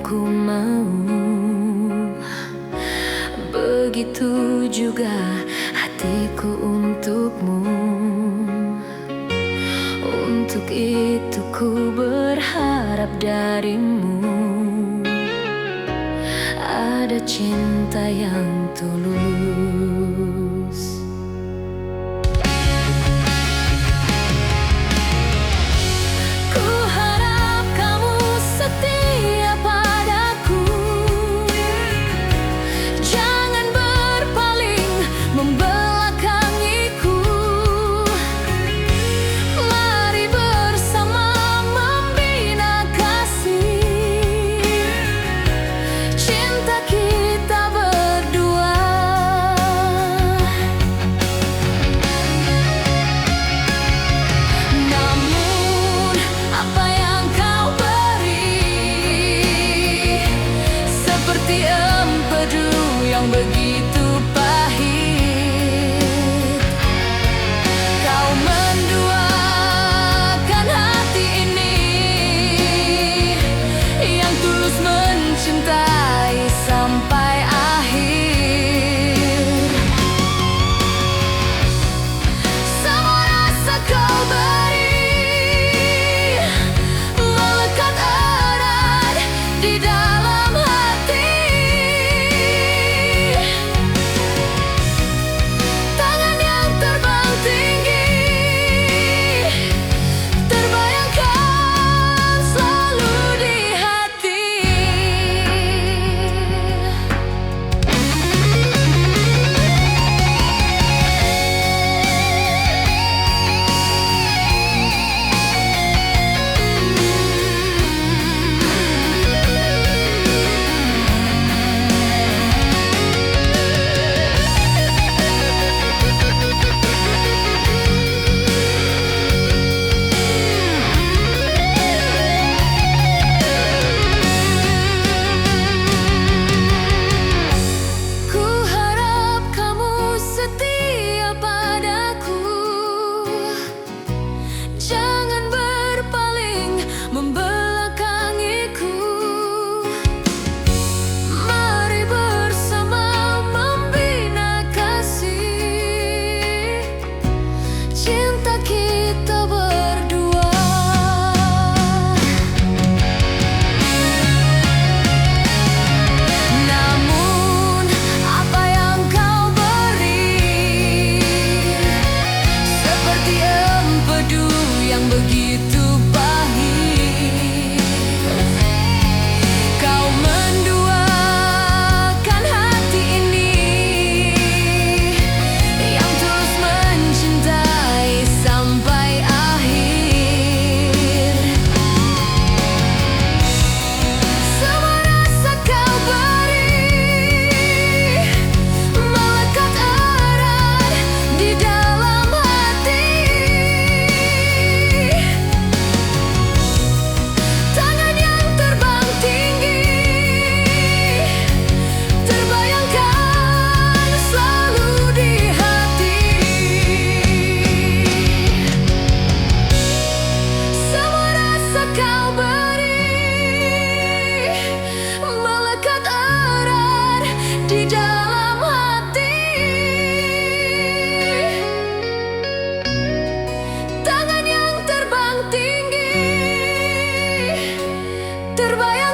ku mau, begitu juga hatiku untukmu. Untuk itu ku berharap darimu ada cinta yang tulus. Ku harap kamu setia padaku, jangan berpaling membelakangiku. Mari bersama membina kasih, cinta kita berdua. Namun apa yang kau beri seperti empedu yang begitu pahit. Kau menduakan hati ini yang tulus mencintai sampai akhir. Semua rasa kau beri melekat erat di dalam hati. Tangan yang terbang tinggi terbayangkan selalu di hati. Ku harap kamu setia padaku, jangan berpaling membelakangiku. Mari bersama membina kasih, cinta kita berdua. Namun apa yang kau beri seperti empedu yang begitu pahit. Kau menduakan hati ini yang tulus mencintai sampai akhir. Semua rasa kau beri melekat erat di dalam hati. Tangan yang terbang tinggi terbayangkan selalu di hati. Semua rasa kau beri melekat erat di dalam hati. Tangan yang terbang tinggi terbayang